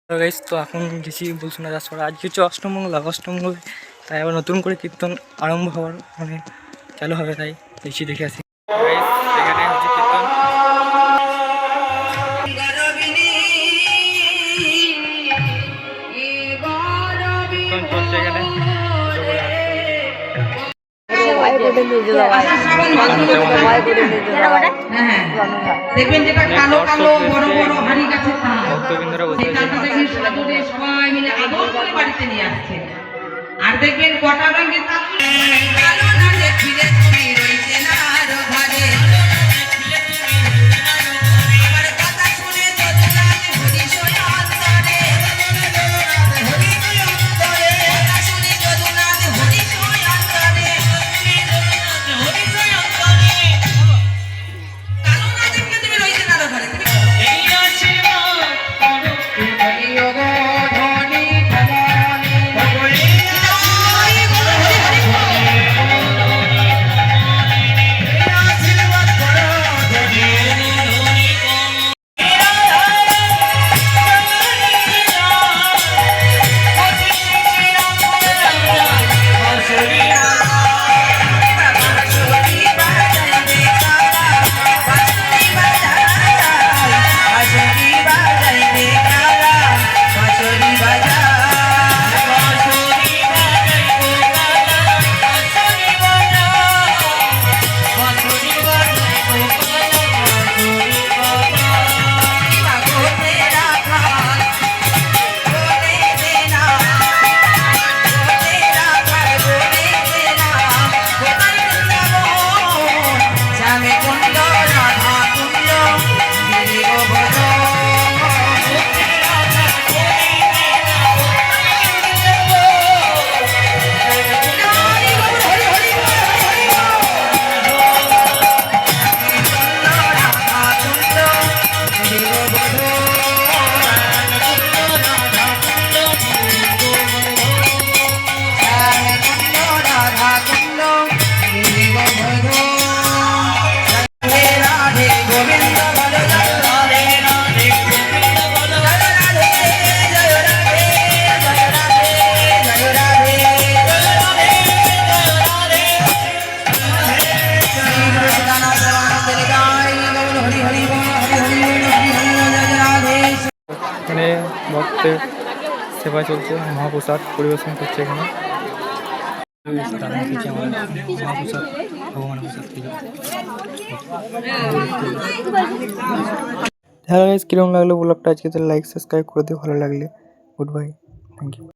Guys, তো এখন গেছি বলছুনা রাজপাড়া। আজকে হচ্ছে অষ্টমঙ্গল, তাই আবার নতুন করে কীর্তন আরম্ভ হওয়ার চালু হবে, তাই দেখছি দেখে আসি। এখানে হচ্ছে কীর্তন চলছে এখানে। দেখবেন যেটা কালো কালো বড় বড় হাড়ি গাছে সবাই মিলে আদর করে বাড়িতে নিয়ে আসছে। আর দেখবেন কটা রঙের কালো না ফিরে তুমি রইছে না আরো ঘরে। এখানে ভক্তের সেবা চলছে, মহাপ্রসাদ পরিবেশন করছে এখানে। মহাপ্রসাদ ভগবান প্রসাদ। হ্যালো গাইস, কিরকম লাগলো ব্লগটা আজকে? লাইক সাবস্ক্রাইব করে দিও ভালো লাগলে। Good bye, thank you.